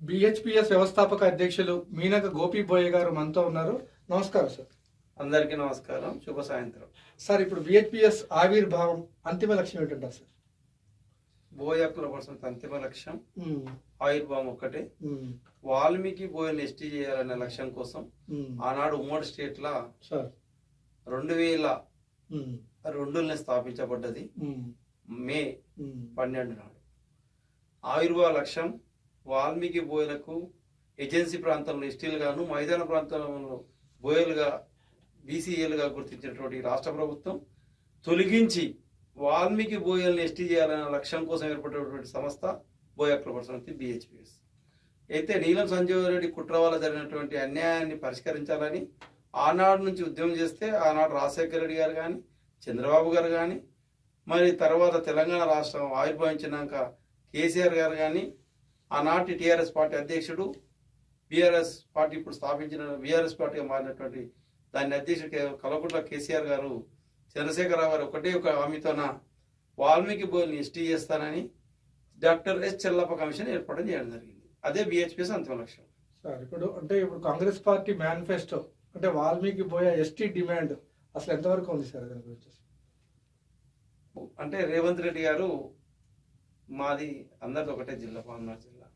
BHPS వ్యవస్థాపక అధ్యక్షులు మీనక గోపీబోయ్ గారు మనతో ఉన్నారు. నమస్కారం సార్. అందరికీ నమస్కారం, శుభ సాయంత్రం. సార్, ఇప్పుడు బిహెచ్పిఎస్ ఆవిర్భావం అంతిమ లక్ష్యం ఏంటంటారు సార్? బోయకుల కోసం అంతిమ లక్ష్యం ఆవిర్భావం ఒక్కటే. వాల్మీకి బోయలు ఎస్టీ చేయాలనే లక్ష్యం కోసం ఆనాడు ఉమ్మడి స్టేట్ లా 2002 స్థాపించబడ్డది. మే 12 నాడు ఆవిర్భావ లక్ష్యం వాల్మీకి బోయలకు ఏజెన్సీ ప్రాంతంలో ఎస్టీలు గాను, మైదాన ప్రాంతంలో బోయలుగా బీసీఏలుగా గుర్తించినటువంటి రాష్ట్ర ప్రభుత్వం తొలగించి వాల్మీకి బోయల్ని ఎస్టీ చేయాలనే లక్ష్యం కోసం ఏర్పడినటువంటి సంస్థ బోయకుల సమితి బిహెచ్పిఎస్. అయితే నీలం సంజీవ్ రెడ్డి కుట్ర వల్ల జరిగినటువంటి అన్యాయాన్ని పరిష్కరించాలని ఆనాడు నుంచి ఉద్యమం చేస్తే ఆనాడు రాజశేఖర రెడ్డి గారు కానీ, చంద్రబాబు గారు కానీ, మరి తర్వాత తెలంగాణ రాష్ట్రం ఆవిర్భవించినాక కేసీఆర్ గారు కానీ, ఆనాటి టీఆర్ఎస్ పార్టీ అధ్యక్షుడు, బీఆర్ఎస్ పార్టీ ఇప్పుడు స్థాపించిన బీఆర్ఎస్ పార్టీగా మారినటువంటి దాని అధ్యక్షుడు కల్వకుంట్ల కేసీఆర్ గారు, చంద్రశేఖరరావు గారు ఒకటే ఒక హామీతోన వాల్మీకి బోయల్ని ఎస్టీ చేస్తానని డాక్టర్ ఎస్ చెల్లప్ప కమిషన్ ఏర్పాటు చేయడం జరిగింది. అదే బిహెచ్పిఎస్ అంతిమ లక్ష్యం. సార్, ఇప్పుడు కాంగ్రెస్ పార్టీ మేనిఫెస్టో అంటే వాల్మీకి బోయ ఎస్టీ డిమాండ్ అసలు ఎంతవరకు ఉంది సార్? దాని గురించి అంటే రేవంత్ రెడ్డి గారు, మాది అందరిది ఒకటే జిల్లా, పాలనాడు జిల్లా.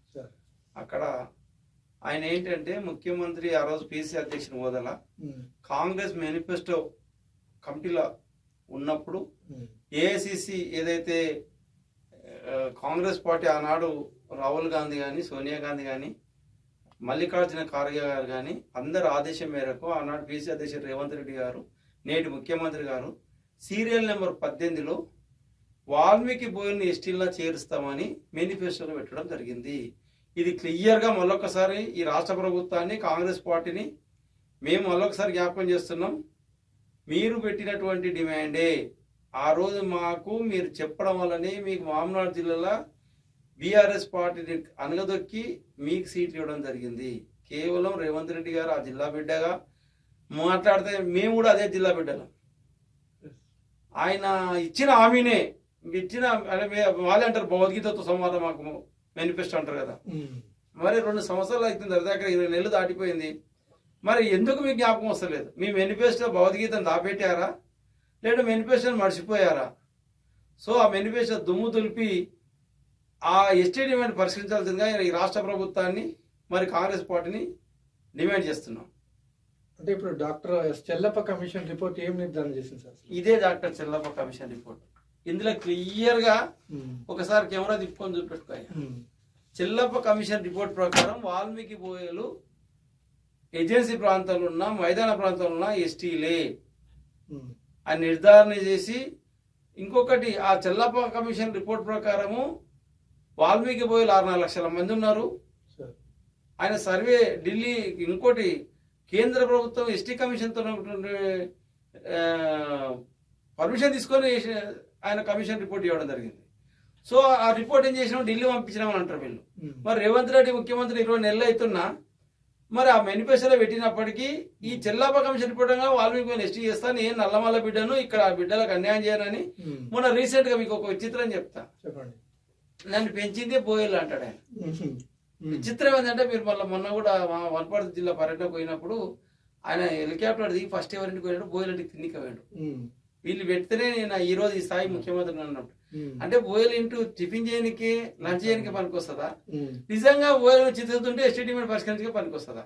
అక్కడ ఆయన ఏంటంటే ముఖ్యమంత్రి ఆ రోజు పిసి అధ్యక్షుని హోదాల కాంగ్రెస్ మేనిఫెస్టో కమిటీలో ఉన్నప్పుడు ఏఐసిసి ఏదైతే కాంగ్రెస్ పార్టీ ఆనాడు రాహుల్ గాంధీ కానీ, సోనియా గాంధీ కానీ, మల్లికార్జున ఖార్గే గారు కానీ అందరి ఆదేశం మేరకు ఆనాడు పిసి అధ్యక్షుడు రేవంత్ రెడ్డి గారు, నేటి ముఖ్యమంత్రి గారు సీరియల్ నెంబర్ 18లో వాల్మీకి బోయల్ని ఎస్టీలా చేరుస్తామని మేనిఫెస్టోలో పెట్టడం జరిగింది. ఇది క్లియర్గా మళ్ళొకసారి ఈ రాష్ట్ర ప్రభుత్వాన్ని, కాంగ్రెస్ పార్టీని మేము మళ్ళొకసారి జ్ఞాపకం చేస్తున్నాం. మీరు పెట్టినటువంటి డిమాండే ఆ రోజు మాకు మీరు చెప్పడం వల్లనే మీకు మామనాడు జిల్లాలో బీఆర్ఎస్ పార్టీని అనగదొక్కి మీకు సీట్లు ఇవ్వడం జరిగింది. కేవలం రేవంత్ రెడ్డి గారు ఆ జిల్లా బిడ్డగా మాట్లాడితే మేము కూడా అదే జిల్లా బిడ్డలం. ఆయన ఇచ్చిన హామీనే ఇచ్చిన వాళ్ళే అంటారు భగవద్గీతతో సంవాదం మాకు మేనిఫెస్టో అంటారు కదా. మరి 2 సంవత్సరాలు అవుతుంది, దగ్గర 20 నెలలు దాటిపోయింది. మరి ఎందుకు మీకు జ్ఞాపకం వస్తలేదు? మీ మేనిఫెస్టో భగవద్గీతను దాపెట్టారా, లేదా మేనిఫెస్టోని మర్చిపోయారా? సో ఆ మేనిఫెస్టో దుమ్ము దులిపి ఆ ఎస్టీ డిమాండ్ పరిష్కరించాల్సిందిగా ఈ రాష్ట్ర ప్రభుత్వాన్ని, మరి కాంగ్రెస్ పార్టీని డిమాండ్ చేస్తున్నాం. అంటే ఇప్పుడు డాక్టర్ చెల్లప్ప కమిషన్ రిపోర్ట్ ఏం నిర్ధారణ చేసింది సార్? ఇదే డాక్టర్ చెల్లప్ప కమిషన్ రిపోర్ట్. ఇందులో క్లియర్గా ఒకసారి కెమెరా తిప్పుకొని చూపెట్టుకోవాలి. చెల్లప్ప కమిషన్ రిపోర్ట్ ప్రకారం వాల్మీకి బోయలు ఏజెన్సీ ప్రాంతంలో ఉన్న, మైదాన ప్రాంతంలో ఉన్న ఎస్టీలే అని నిర్ధారణ చేసి, ఇంకొకటి ఆ చెల్లప్ప కమిషన్ రిపోర్ట్ ప్రకారము వాల్మీకి బోయలు 6-4 లక్షల మంది ఉన్నారు. ఆయన సర్వే ఢిల్లీ, ఇంకోటి కేంద్ర ప్రభుత్వం ఎస్టీ కమిషన్తో పర్మిషన్ తీసుకొని ఆయన కమిషన్ రిపోర్ట్ ఇవ్వడం జరిగింది. సో ఆ రిపోర్ట్ ఏం చేసినాం, ఢిల్లీ పంపించినామని అంటారు వీళ్ళు. మరి రేవంత్ రెడ్డి ముఖ్యమంత్రి 20 నెలలు అవుతున్నా మరి ఆ మేనిఫెస్టోలో పెట్టినప్పటికీ ఈ Chellappa commission report Valmiki ST చేస్తాను, ఏం నల్లమల్ల బిడ్డను, ఇక్కడ ఆ బిడ్డలకు అన్యాయం చేయనని మొన్న రీసెంట్ గా మీకు ఒక విచిత్రం చెప్తా. చెప్పండి. నన్ను పెంచిందే బోయలు అంటాడు ఆయన. విచిత్రం ఏంటంటే, మీరు మొన్న కూడా వనపర్తి జిల్లా పర్యటనకు పోయినప్పుడు ఆయన హెలికాప్టర్ దిగి ఫస్ట్ ఎవరింటికి పోయినట్టు బోయలంటికి తిన్నికి పోయాడు. వీళ్ళు పెడితేనే నేను ఈ రోజు ఈ స్థాయి ముఖ్యమంత్రి అన్నట్టు. అంటే బోయలు ఇంటూ టిఫిన్ చేయడానికి, లంచ్ చేయడానికి పనికొస్తుందా? నిజంగా బోయలు చిత్రుతుంటే ఎస్టీ డిమాండ్ పరిష్కరించడానికి పనికొస్తుందా?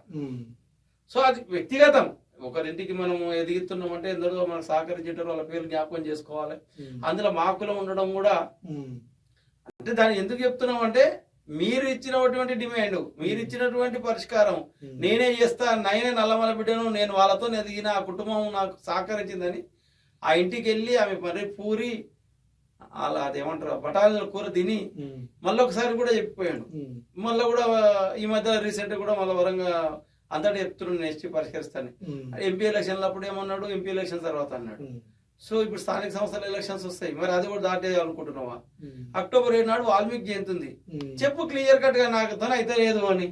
సో అది వ్యక్తిగతం. ఒకరింటికి మనం ఎదిగిస్తున్నాం అంటే ఎందరో మనకు సహకరించేటారు, వాళ్ళ పేర్లు జ్ఞాపకం చేసుకోవాలి. అందులో మాకులో ఉండడం కూడా అంటే దాన్ని ఎందుకు చెప్తున్నాం అంటే, మీరు ఇచ్చినటువంటి డిమాండ్, మీరు ఇచ్చినటువంటి పరిష్కారం నేనే చేస్తా, నేనే నల్లమల బిడ్డను, నేను వాళ్ళతో ఎదిగిన ఆ కుటుంబం నాకు సహకరించిందని ఆ ఇంటికి వెళ్ళి ఆమె మరి పూరి అలా అదేమంటారు బఠానీల కూర తిని మళ్ళీ ఒకసారి కూడా చెప్పిపోయాడు. మళ్ళీ కూడా ఈ మధ్య రీసెంట్ కూడా మళ్ళీ వరంగా అంతటా చెప్తున్నాను ఎస్టీ పరిష్కరిస్తాను. ఎంపీ ఎలక్షన్లు అప్పుడు ఏమన్నాడు, ఎంపీ ఎలక్షన్ తర్వాత అన్నాడు. సో ఇప్పుడు స్థానిక సంస్థల ఎలక్షన్స్ వస్తాయి, మరి అది కూడా దాటే అనుకుంటున్నావా? అక్టోబర్ 7 నాడు వాల్మీకి జయంతి ఉంది. చెప్పు క్లియర్ కట్ గా, నాకు తన అయితే లేదు అని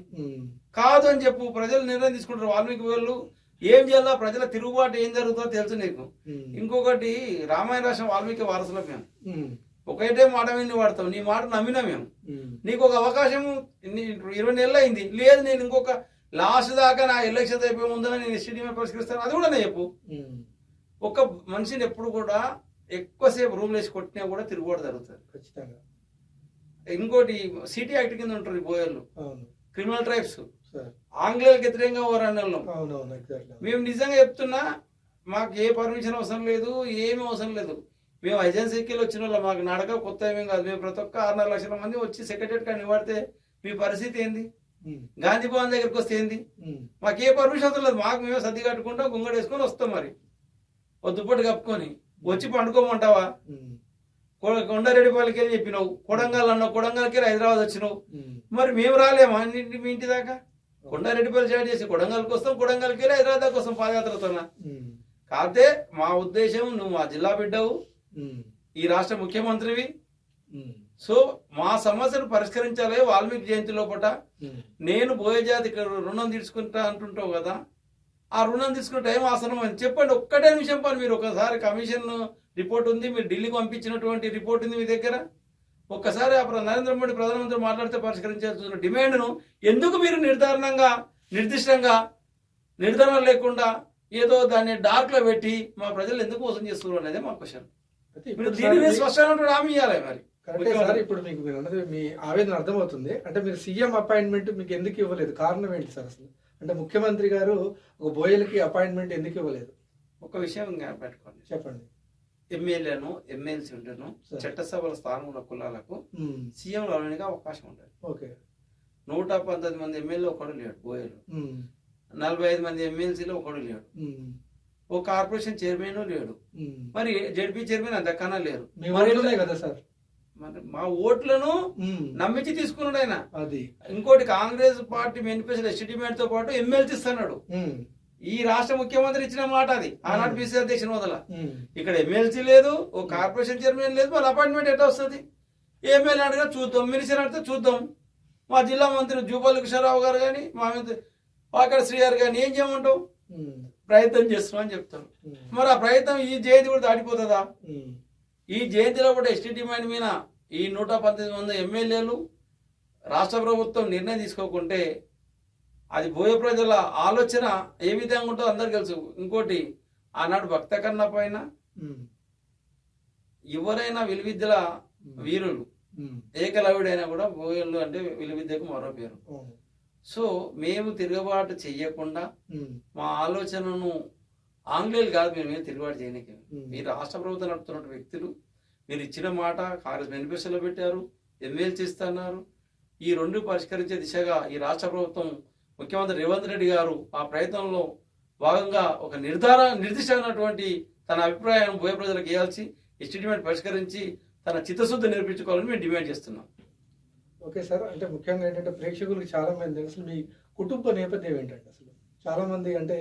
కాదు అని చెప్పు. ప్రజలు నిర్ణయం తీసుకుంటారు. వాల్మీకి వాళ్ళు ఏం చేయాలా, ప్రజల తిరుగుబాటు ఏం జరుగుతుందో తెలుసు నీకు. ఇంకొకటి, రామాయణ రాష్ట్రం వాల్మీకి వారసులం మేము. ఒకటే మాట విని వాడతావు, నీ మాట నమ్మినా మేము. నీకు ఒక అవకాశం 20 నెలలు అయింది, లేదు నేను ఇంకొక లాస్ట్ దాకా నా ఎలక్షన్స్ అయిపోయి ముందర నేను ఎస్టీడీమే పరిష్కరిస్తాను, అది కూడా నేను చెప్పు. ఒక మనిషిని ఎప్పుడు కూడా ఎక్కువసేపు రూమ్ వేసి కొట్టినా కూడా తిరుగుబాటు జరుగుతుంది ఖచ్చితంగా. ఇంకోటి సిటీ యాక్ట్ కింద ఉంటారు బోయర్లు, క్రిమినల్ ట్రైబ్స్, ఆంగ్లేయులకు వ్యతిరేకంగా ఓరాణ్యంలో. మేము నిజంగా చెప్తున్నా, మాకు ఏ పర్మిషన్ అవసరం లేదు, ఏమీ అవసరం లేదు. మేము ఏజెన్సీకి వచ్చిన వాళ్ళం, మాకు నడక కొత్త ఏమేం కాదు. మేము ప్రతి ఒక్క 6-4 లక్షల మంది వచ్చి సెక్రటరీ కానీ నిలబడితే మీ పరిస్థితి ఏంది? గాంధీ భవన్ దగ్గరికి వస్తే ఏంది? మాకు ఏ పర్మిషన్ అవసరం లేదు. మాకు మేమే సర్ది కట్టుకుంటాం, గుంగడు వేసుకొని వస్తాం. మరి ఓ దుప్పటి కప్పుకొని వచ్చి పండుకోమంటావా? కొండారెడ్డిపల్లికి వెళ్ళి చెప్పినావు, కొడంగల్ అన్నావు, కొడంగల్కి వెళ్ళి హైదరాబాద్ వచ్చినావు. మరి మేము రాలేమా మీ ఇంటి దాకా? కొండారెడ్డిపల్లి జాయిన్ చేసి కొడంగల్కి వస్తాం, కొడంగల్కి వెళ్ళి హైదరాబాద్ దాకా వస్తాం పాదయాత్రతోనా. కాకపోతే మా ఉద్దేశం, నువ్వు మా జిల్లా బిడ్డవు, ఈ రాష్ట్ర ముఖ్యమంత్రివి. సో మా సమస్యను పరిష్కరించాలి. వాల్మీకి జయంతి లోపల నేను బోయ జాతికి రుణం తీసుకుంటా అంటుంటావు కదా, ఆ రుణం తీసుకునే టైం ఆసనం అని చెప్పండి. ఒక్కటే నిమిషం పని. మీరు ఒకసారి కమిషన్ రిపోర్ట్ ఉంది, మీరు ఢిల్లీకి పంపించినటువంటి రిపోర్ట్ ఉంది మీ దగ్గర. ఒక్కసారి నరేంద్ర మోడీ ప్రధానమంత్రి మాట్లాడితే పరిష్కరించాల్సిన డిమాండ్ను ఎందుకు మీరు నిర్దిష్టంగా నిర్ధారణ లేకుండా ఏదో దాన్ని డార్క్ లో పెట్టి మా ప్రజలు ఎందుకు మోసం చేస్తున్నారు అనేది మా క్వశ్చన్. దీని స్పష్టంగా హామీ ఇవ్వాలి. మరి ఇప్పుడు మీకు మీరు అన్నది మీ ఆవేదన అర్థమవుతుంది. అంటే మీరు సీఎం అపాయింట్మెంట్ మీకు ఎందుకు ఇవ్వలేదు? కారణం ఏంటి సార్ అసలు? అంటే ముఖ్యమంత్రి గారు ఒక బోయలకి అపాయింట్మెంట్ ఎందుకు ఇవ్వలేదు? ఒక విషయం పెట్టుకోండి, చెప్పండి. ఎమ్మెల్యేను ఎమ్మెల్సీ ఉంటాను చట్టసభల స్థానం ఉన్న కులాలకు సీఎం రావడానికి అవకాశం ఉంటుంది. ఓకే. 119 మంది ఎమ్మెల్యే ఒకడు లేడు బోయలు, 45 మంది ఎమ్మెల్సీలో ఒకడు లేడు, ఓ కార్పొరేషన్ చైర్మన్ లేడు, మరి జడ్పీ చైర్మన్ అంతకన్నా లేరు. కదా సార్, మరి మా ఓట్లను నమ్మించి తీసుకున్నాడు ఆయన. అది ఇంకోటి, కాంగ్రెస్ పార్టీ మేనిఫెస్టో ఎస్టీడీమెంట్ తో పాటు ఎమ్మెల్సీ ఇస్తున్నాడు. ఈ రాష్ట్ర ముఖ్యమంత్రి ఇచ్చిన మాట అది, ఆనాడు బీసీ అధ్యక్షుని వదల. ఇక్కడ ఎమ్మెల్సీ లేదు, ఓ కార్పొరేషన్ చైర్మన్ లేదు, మరి అపాయింట్మెంట్ ఎట్లా వస్తుంది? ఎమ్మెల్యే అడిగా చూద్దాం, మినిస్టర్ అడిగితే చూద్దాం. మా జిల్లా మంత్రి జూపల్లి కృష్ణారావు గారు కానీ, మా మంత్రి పాకడ శ్రీ గారు కానీ ఏం చేయమంటాం? ప్రయత్నం చేస్తున్నాం అని చెప్తారు. మరి ఆ ప్రయత్నం ఈ జయంతి కూడా దాటిపోతుందా? ఈ జయంతిలో కూడా ఎస్టీ డిమాండ్ మీద ఈ 119 మంది ఎమ్మెల్యేలు రాష్ట్ర ప్రభుత్వం నిర్ణయం తీసుకోకుంటే అది బోయ ప్రజల ఆలోచన ఏ విధంగా ఉంటుందో అందరు తెలుసు. ఇంకోటి, ఆనాడు భక్త కన్నా పైన ఎవరైనా విలువిద్యల వీరులు, ఏకలవ్యుడైనా కూడా బోయలు అంటే విలువిద్యకు మరో పేరు. సో మేము తిరుగుబాటు చెయ్యకుండా మా ఆలోచనను, ఆంగ్లేయులు కాదు మేము తిరుగుబాటు చేయడానికి, మీరు రాష్ట్ర ప్రభుత్వం నడుపుతున్న వ్యక్తులు, మీరు ఇచ్చిన మాట కాంగ్రెస్ మేనిఫెస్టోలో పెట్టారు, ఎమ్మెల్సీ ఇస్తున్నారు. ఈ రెండు పరిష్కరించే దిశగా ఈ రాష్ట్ర ప్రభుత్వం ముఖ్యమంత్రి రేవంత్ రెడ్డి గారు ఆ ప్రయత్నంలో భాగంగా ఒక నిర్దిష్టమైనటువంటి తన అభిప్రాయం బోయ ప్రజలకు ఇవ్వాల్సి, ఎస్టిమేట్ పరిష్కరించి తన చిత్తశుద్ధి నేర్పించుకోవాలని మేము డిమాండ్ చేస్తున్నాం. Okay sir. అంటే ముఖ్యంగా ఏంటంటే ప్రేక్షకులకు చాలా మంది అసలు మీ కుటుంబ నేపథ్యం ఏంటంటే అసలు చాలా మంది అంటే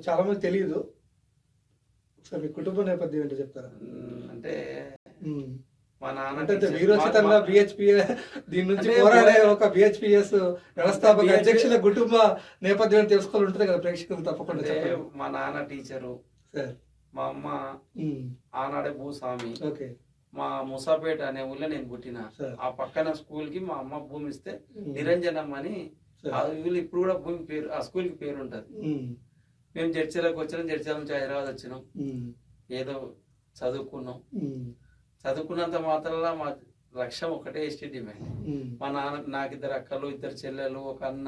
చాలా మంది తెలియదు. ఒకసారి మీ కుటుంబ నేపథ్యం ఏంటో చెప్తారా? అంటే మా నాన్న అంటే వీరోచితంగా బిహెచ్పిఎస్ దీని నుంచి పోరాడే ఒక బిహెచ్పిఎస్ వ్యవస్థాపక అధ్యక్షుల కుటుంబ నేపథ్యం తెలుసుకోవాలి ఉంటుంది కదా ప్రేక్షకులు తప్పకుండా. మా నాన్న టీచరు, మా అమ్మ ఆనాడే భూస్వామి. ఓకే. మా ముసాపేట అనే ఊళ్ళో నేను పుట్టిన. ఆ పక్కన స్కూల్ కి మా అమ్మ భూమి ఇస్తే నిరంజనం అని ఆ ఊళ్ళో ఇప్పుడు కూడా భూమి పేరు, ఆ స్కూల్ కి పేరు ఉంటది. మేము జడ్చీలకు వచ్చినాం, జడ్చీల నుంచి హైదరాబాద్ వచ్చినాం, ఏదో చదువుకున్నాం. చదువుకున్నంత మాత్రంలో మా లక్ష్యం ఒకటే ఎస్టీ డిమాండ్. మా నాన్న, నాకు 2 అక్కలు, 2 చెల్లెలు, ఒక అన్న,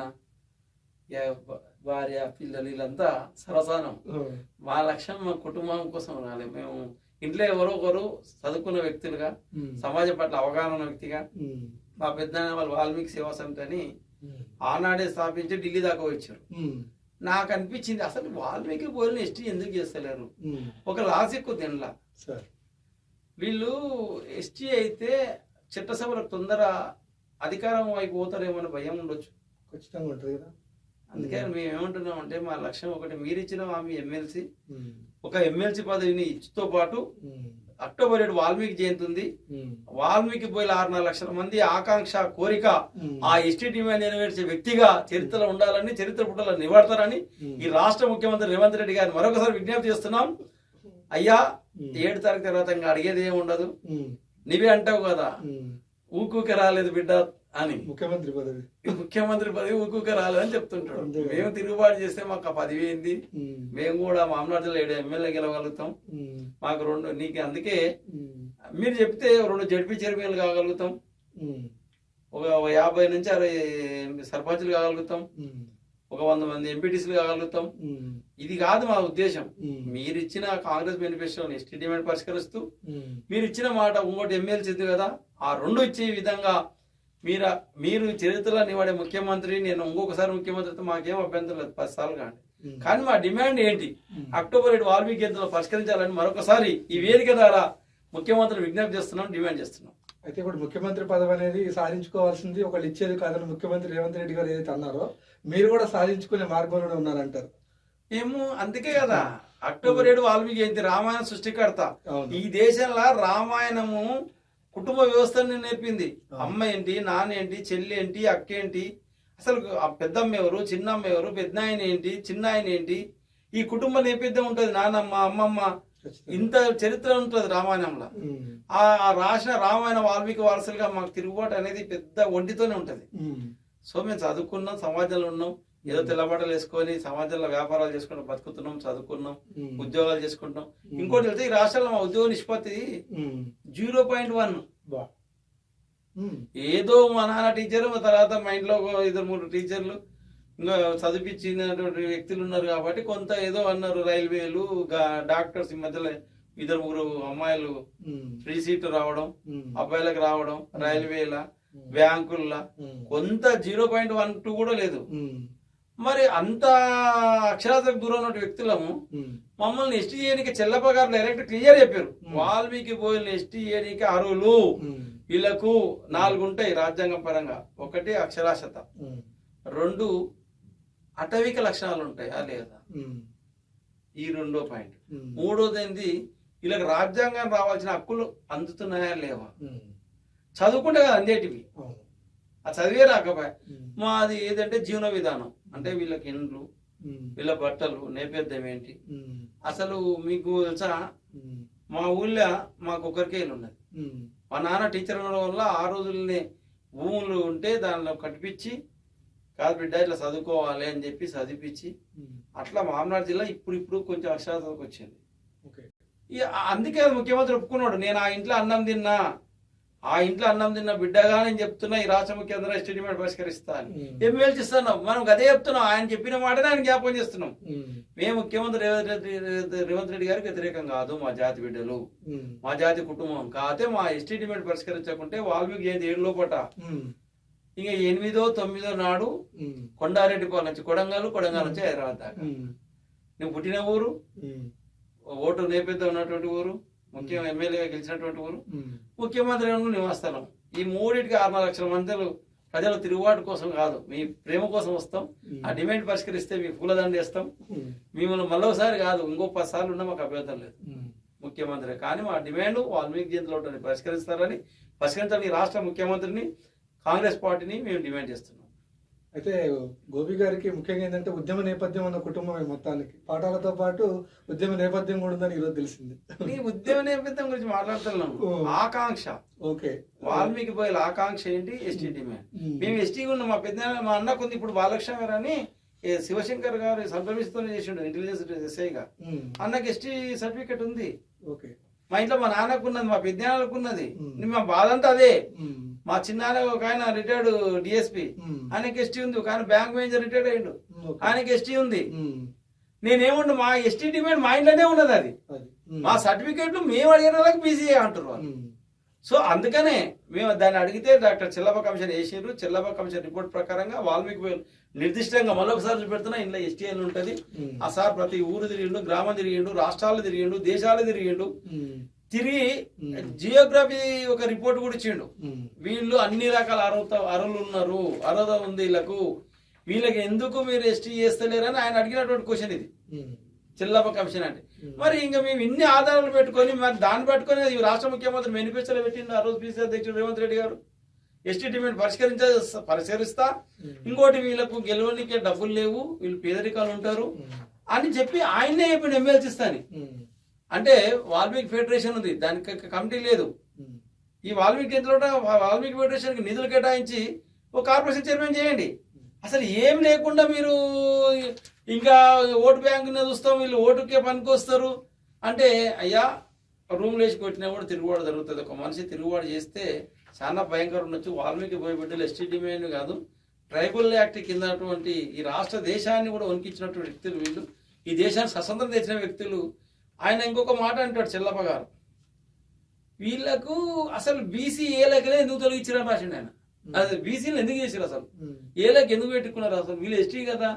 భార్య, పిల్లలు, వీళ్ళంతా సరసానం. మా లక్ష్యం మా కుటుంబం కోసం రాలేదు. మేము ఇంట్లో ఎవరో ఒకరు చదువుకున్న వ్యక్తులుగా, సమాజం పట్ల అవగాహన ఉన్న వ్యక్తిగా, మా పెద్ద వాళ్ళు వాల్మీకి సేవా సమితి అని ఆనాడే స్థాపించి ఢిల్లీ దాకా వచ్చారు. నాకు అనిపించింది అసలు వాల్మీకి బోయల్ని ఎస్టీ ఎందుకు చేస్తలేరు? ఒక లాజిక్ తినలా. వీళ్ళు ఎస్టీ అయితే చట్టసభలకు తొందర అధికారం వైపు పోతారేమో అని భయం ఉండొచ్చు. ఖచ్చితంగా ఉంటుంది కదా. అందుకే మేము ఏమంటున్నాం అంటే మా లక్ష్యం ఒకటి, మీరు ఇచ్చిన ఆమె ఎమ్మెల్సీ, ఒక ఎమ్మెల్సీ పదవిని ఇచ్చితో పాటు అక్టోబర్ 7 వాల్మీకి జయంతి ఉంది. వాల్మీకి పోయిన 6-4 లక్షల మంది ఆకాంక్ష, కోరిక ఆ ఎస్టీ డిమాండ్ నెరవేర్చే వ్యక్తిగా చరిత్రలో ఉండాలని, చరిత్ర పుటలను నివాడతారని ఈ రాష్ట్ర ముఖ్యమంత్రి రేవంత్ రెడ్డి గారిని మరొకసారి విజ్ఞప్తి చేస్తున్నాం. అయ్యా, 7 తారీఖు తర్వాత ఇంకా అడిగేది ఏమి ఉండదు. నీవే అంటావు కదా ఊకూకే రాలేదు బిడ్డ అని. ముఖ్యమంత్రి పదవి ఊకూకే రాలేదని చెప్తుంటాడు. అంతే కదా. మేము తిరుగుబాటు చేస్తే మాకు ఆ పదవి ఏంది, మేము కూడా మామనాడు జిల్లా 7 ఎమ్మెల్యే గెలవగలుగుతాం. మాకు 2 నీకు అందుకే మీరు చెప్తే 2 జడ్పీ చైర్మన్లు కాగలుగుతాం, ఒక 50 నుంచి 60 సర్పంచులు కాగలుగుతాం, ఒక 100 మంది ఎంపీటీసీలు కాగలుగుతాం. ఇది కాదు మా ఉద్దేశం. మీరు ఇచ్చిన కాంగ్రెస్ మేనిఫెస్టోని ఎస్టీ డిమాండ్ పరిష్కరిస్తూ మీరు ఇచ్చిన మాట ఇంకోటి ఎమ్మెల్సీ ఉంది కదా, ఆ 2 ఇచ్చే విధంగా మీరు చరిత్రలో నివాడే ముఖ్యమంత్రి, నేను ఇంకొకసారి ముఖ్యమంత్రితో మాకేం అభ్యంతరం లేదు, 10 సార్లు కాండి. కానీ మా డిమాండ్ ఏంటి, అక్టోబర్ 7 వాల్మీకి జయంతిలో పరిష్కరించాలని మరొకసారి ఈ వేదిక ద్వారా ముఖ్యమంత్రిని విజ్ఞప్తి చేస్తున్నాం, డిమాండ్ చేస్తున్నాం. అయితే ఇప్పుడు ముఖ్యమంత్రి పదవి అనేది సాధించుకోవాల్సింది ఒకళ్ళు ఇచ్చేది కాదని ముఖ్యమంత్రి రేవంత్ రెడ్డి గారు ఏదైతే అన్నారో మీరు కూడా సాధించుకునే మార్గంలో ఉన్నారంటారు. మేము అందుకే కదా అక్టోబర్ 7 వాల్మీకి జయంతి, రామాయణ సృష్టికర్త. అవును. ఈ దేశంలో రామాయణము కుటుంబ వ్యవస్థని నేర్పింది. అమ్మ ఏంటి, నాన్న ఏంటి, చెల్లి ఏంటి, అక్క ఏంటి, అసలు ఆ పెద్దమ్మ ఎవరు, చిన్నమ్మ ఎవరు, పెద్ద ఆయన ఏంటి, చిన్న ఆయన ఏంటి, ఈ కుటుంబ నేపథ్యం ఉంటుంది. నానమ్మ, అమ్మమ్మ, ఇంత చరిత్ర ఉంటుంది రామాయణంలో. ఆ రాసిన రామాయణ వాల్మీకి వారసులుగా మాకు తిరుగుబాటు అనేది పెద్ద ఒంటితోనే ఉంటది. సో మేము చదువుకున్నాం, సమాజంలో ఉన్నాం, ఏదో తెల్లబట్టలు వేసుకొని సమాజంలో వ్యాపారాలు చేసుకుంటాం, బతుకుతున్నాం, చదువుకున్నాం, ఉద్యోగాలు చేసుకుంటాం. ఇంకోటి వెళ్తే ఈ రాష్ట్రంలో మా ఉద్యోగ నిష్పత్తి 0.1. ఏదో మా నాన్న టీచరు, మా తర్వాత మా ఇంట్లో 2-3 టీచర్లు ఇంకా చదివించినటువంటి వ్యక్తులు ఉన్నారు కాబట్టి కొంత ఏదో అన్నారు. రైల్వేలు, డాక్టర్స్, ఈ మధ్యలో 2-3 అమ్మాయిలు ఫ్రీ సీట్ రావడం, అబ్బాయిలకు రావడం, రైల్వేల, బ్యాంకుల్లో కొంత 0.12 కూడా లేదు. మరి అంత అక్షరాస్యతకు దూరం ఉన్న వ్యక్తులము మమ్మల్ని ఎస్టీ చేయడానికి చెల్లప్ప గారు డైరెక్ట్ క్లియర్ చెప్పారు. వాల్మీకి బోయిల్ని ఎస్టీ చేయడానికి అర్హులు, వీళ్ళకు 4 ఉంటాయి రాజ్యాంగం పరంగా. 1 అక్షరాస్యత, 2 అటవిక లక్షణాలు ఉంటాయా లేదా, ఈ 2వ పాయింట్. 3వది ఏంది, వీళ్ళకి రాజ్యాంగం రావాల్సిన హక్కులు అందుతున్నాయా లేవా. చదువుకుంటే కదా అందేటివి, ఆ చదివే రాకపోయా. మాది ఏదంటే జీవన విధానం, అంటే వీళ్ళకి ఇండ్లు, వీళ్ళ బట్టలు, నేపథ్యం ఏంటి. అసలు మీకు తెలుసా, మా ఊళ్ళో మాకు 1 ఇల్లు ఉన్నది. మా నాన్న టీచర్ ఉండడం వల్ల ఆ రోజుల్లోనే భూములు ఉంటే దానిలో కట్టిపించి, కాదు బిడ్డ ఇట్లా చదువుకోవాలి అని చెప్పి చదివించి, అట్లా మామనాడు జిల్లా ఇప్పుడు కొంచెం అక్షరాస్యతకు వచ్చింది. అందుకే ముఖ్యమంత్రి ఒప్పుకున్నాడు, నేను ఆ ఇంట్లో అన్నం తిన్న బిడ్డగా నేను చెప్తున్నా, ఈ రాష్ట్ర ముఖ్యమంత్రి ఎస్టీ డిమాండ్ పరిష్కరిస్తా అని. ఎమ్మెల్సీ ఇస్తున్నాం, మనం అదే చెప్తున్నాం. ఆయన చెప్పిన మాటనే ఆయన జ్ఞాపకం చేస్తున్నాం. మేము ముఖ్యమంత్రి రేవంత్ రెడ్డి గారికి వ్యతిరేకం కాదు, మా జాతి బిడ్డలు, మా జాతి కుటుంబం. కాకపోతే మా ఎస్టీ డిమాండ్ పరిష్కరించకుంటే వాల్మీకి జయంతి 7 లోపట ఇంకా 8వ 9వ నాడు కొండారెడ్డిపాలెం నుంచి కొడంగల్ నుంచి హైదరాబాద్ దాకా. నువ్వు పుట్టిన ఊరు, ఓటు నేపథ్యం ఉన్నటువంటి ఊరు, ముఖ్యం ఎమ్మెల్యేగా గెలిచినటువంటి ఊరు, ముఖ్యమంత్రి నివాసస్థలం. ఈ 3టికి 6-4 లక్షల మంది ప్రజల తిరుగుబాటు కోసం కాదు, మీ ప్రేమ కోసం వస్తాం. ఆ డిమాండ్ పరిష్కరిస్తే మీకు పూలదండ వేస్తాం. మిమ్మల్ని మళ్ళొకసారి కాదు, ఇంకో 10 సార్లు ఉన్నా మాకు అభ్యంతరం లేదు ముఖ్యమంత్రి. కానీ మా డిమాండ్ వాల్మీకి జయంతిలో పరిష్కరించాలని రాష్ట్ర ముఖ్యమంత్రిని, కాంగ్రెస్ పార్టీని మేము డిమాండ్ చేస్తున్నాం. అయితే గోపి గారికి ముఖ్యంగా ఏంటంటే ఉద్యమ నేపథ్యం ఉన్న కుటుంబమే మొత్తానికి, పాఠాలతో పాటు ఉద్యమ నేపథ్యం కూడా ఉందని ఈరోజు తెలిసింది. నీ ఉద్యమ నేపథ్యం గురించి మాట్లాడుతున్నాం. ఆకాంక్ష, ఓకే, వాల్మీకి బోయిల ఆకాంక్ష ఏంటి, ఎస్టీ డిమాండ్. మేము ఎస్టీ ఉన్నాం. మా పెద్ద మా అన్నకు ఉంది ఇప్పుడు బాలకృష్ణ గారు అని, శివశంకర్ గారు సంప్రమిస్తూనే చేసిండు ఇంటెలిజెన్స్ ఎస్ఐగా. అన్నకి ఎస్టీ సర్టిఫికెట్ ఉంది. ఓకే, మా ఇంట్లో మా నాన్నకు ఉన్నది, మా పెద్దనాన్నకు ఉన్నది. మా బాధ అంతా అదే. మా చిన్నాన్న ఒక ఆయన రిటైర్డ్ డిఎస్పీ, ఆయనకి ఎస్టీ ఉంది. ఒక ఆయన బ్యాంక్ మేనేజర్ రిటైర్డ్ అయ్యిండు, ఆయనకి ఎస్టీ ఉంది. నేనేముండు, మా ఎస్టీ డిమాండ్ మా ఇంట్లోనే ఉన్నది. అది మా సర్టిఫికేట్లు మేము అడిగిన వాళ్ళకి బీసీ అంటారు వాళ్ళు. సో అందుకనే మేము దాన్ని అడిగితే డాక్టర్ చెల్లప్ప కమిషన్ వేసారు. చెల్లప్ప కమిషన్ రిపోర్ట్ ప్రకారంగా వాల్మీకి నిర్దిష్టంగా మరొకసారి చూపెడుతున్నా, ఇంట్లో ఎస్టీఎల్ ఉంటుంది. ఆ సార్ ప్రతి ఊరు తిరిగిండు, గ్రామం తిరిగిండు, రాష్ట్రాలు తిరిగిండు, దేశాలు తిరిగిండు. తిరిగి జియోగ్రఫీ ఒక రిపోర్ట్ కూడా ఇచ్చిండు. వీళ్ళు అన్ని రకాల అర్హులు ఉన్నారు, అర్హత ఉంది వీళ్ళకి ఎందుకు మీరు ఎస్టీ చేస్తలేరని ఆయన అడిగినటువంటి క్వశ్చన్ ఇది చెల్లప్ప కమిషన్ అంటే. మరి ఇంకా మేము ఇన్ని ఆధారాలు పెట్టుకొని మరి దాన్ని పెట్టుకొని రాష్ట్ర ముఖ్యమంత్రి మేనిఫెస్టోలో పెట్టింది ఆ రోజు పిసిసి అధ్యక్షుడు రేవంత్ రెడ్డి గారు. ఎస్టీ డిమాండ్ పరిష్కరిస్తా, ఇంకోటి వీళ్ళకు గెలవనికే డబ్బులు లేవు, వీళ్ళు పేదరికాలు ఉంటారు అని చెప్పి ఆయనే చెప్పిండు ఎమ్మెల్సీ ఇస్తాని. అంటే వాల్మీకి ఫెడరేషన్ ఉంది, దానికి కమిటీ లేదు. ఈ వాల్మీకి కేంద్రంలో వాల్మీకి ఫెడరేషన్కి నిధులు కేటాయించి ఒక కార్పొరేషన్ చైర్మన్ చేయండి. అసలు ఏం లేకుండా మీరు ఇంకా ఓటు బ్యాంకుని చూస్తాం, వీళ్ళు ఓటుకే పనికొస్తారు అంటే, అయ్యా రూమ్లు వేసి కొట్టినా కూడా తిరుగుబాటు జరుగుతుంది. ఒక మనిషి తిరుగుబాటు చేస్తే చాలా భయంకరం ఉండొచ్చు. వాల్మీకి భయపెట్టలు ఎస్టీ డిమాండ్ కాదు, ట్రైబల్ యాక్ట్ కింద అటువంటి ఈ రాష్ట్ర దేశాన్ని కూడా వణికించినటువంటి వ్యక్తులు వీళ్ళు, ఈ దేశాన్ని స్వతంత్రం తెచ్చిన వ్యక్తులు. ఆయన ఇంకొక మాట అంటాడు చెల్లప్ప గారు, వీళ్ళకు అసలు బీసీ ఏలకలే ఎందుకు తొలగించారని రాసిండు ఆయన. అది బీసీలు ఎందుకు చేశారు, అసలు ఏలకి ఎందుకు పెట్టుకున్నారు, అసలు వీళ్ళు ఎస్టీ కదా.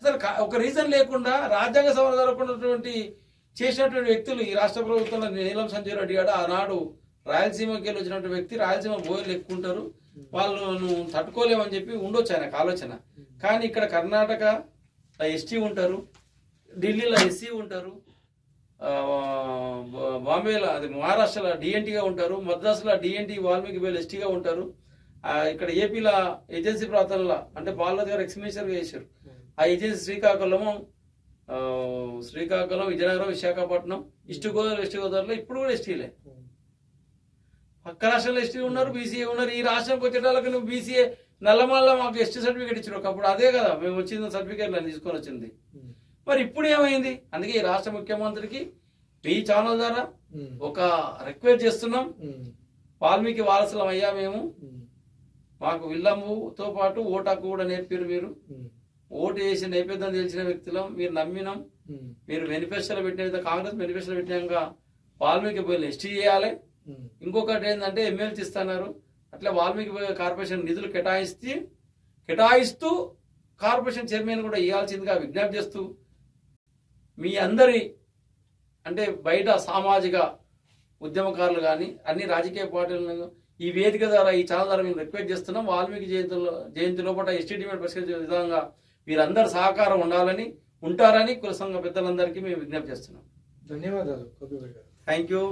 అసలు ఒక రీజన్ లేకుండా రాజ్యాంగ సవరణ జరగకున్నటువంటి చేసినటువంటి వ్యక్తులు ఈ రాష్ట్ర ప్రభుత్వంలో. నీలం సంజయ్ రెడ్డి గారు ఆనాడు రాయలసీమకి వెళ్ళి వచ్చినటువంటి వ్యక్తి, రాయలసీమ బోయలు ఎక్కుంటారు, వాళ్ళను తట్టుకోలేమని చెప్పి ఉండొచ్చు ఆయనకు ఆలోచన. కానీ ఇక్కడ కర్ణాటక ఎస్టీ ఉంటారు, ఢిల్లీలో ఎస్సీ ఉంటారు, బాంబేలో అది మహారాష్ట్రలో డిఎన్టీగా ఉంటారు, మద్రాసులో డిఎన్టీ వాల్మీకి బేల్ ఎస్టీగా ఉంటారు. ఇక్కడ ఏపీలో ఏజెన్సీ ప్రాంతాల్లో అంటే బాలరాజు గారు ఎక్స్మినిస్టర్గా చేశారు. ఆ agency Srikakulam, Vizianagaram, Visakhapatnam, east Godavari, west గోదావరిలో ఇప్పుడు కూడా ఎస్టీలే. పక్క రాష్ట్రంలో ఎస్టీ ఉన్నారు, బీసీఏ ఉన్నారు. ఈ రాష్ట్రానికి వచ్చేటాలకు నువ్వు బీసీఏ నల్లమల్ల మాకు ఎస్టీ సర్టిఫికేట్ ఇచ్చారు. ఒకప్పుడు అదే కదా మేము వచ్చింది సర్టిఫికేట్ తీసుకొని వచ్చింది. మరి ఇప్పుడు ఏమైంది? అందుకే ఈ రాష్ట్ర ముఖ్యమంత్రికి మీ ఛానల్ ద్వారా ఒక రిక్వెస్ట్ చేస్తున్నాం, వాల్మీకి వారసులం అయ్యా మేము, మాకు విల్లంబుతో పాటు ఓటాకు కూడా నేర్పారు. మీరు ఓటు వేసి నేపథ్యం తెలిసిన వ్యక్తులం, మీరు నమ్మినాం. మీరు మేనిఫెస్టోలో పెట్టిన కాంగ్రెస్ మేనిఫెస్టోలో పెట్టినాక వాల్మీకి పోయిన ఎస్టీ చేయాలి. ఇంకొకటి ఏంటంటే ఎమ్మెల్సీ ఇస్తున్నారు, అట్లా వాల్మీకి కార్పొరేషన్ నిధులు కేటాయిస్తూ కార్పొరేషన్ చైర్మన్ కూడా ఇవ్వాల్సిందిగా విజ్ఞప్తి చేస్తూ, మీ అందరి అంటే బయట సామాజిక ఉద్యమకారులు కానీ అన్ని రాజకీయ పార్టీలను ఈ వేదిక ద్వారా ఈ ఛానల్ ద్వారా మేము రిక్వెస్ట్ చేస్తున్నాం. వాల్మీకి జయంతి లోపల ఎస్టీ డిమాండ్ పరిష్కరించే విధంగా మీరందరూ సహకారం ఉంటారని కుల సంఘ పెద్దలందరికీ మేము విజ్ఞప్తి చేస్తున్నాం. ధన్యవాదాలు. Thank you.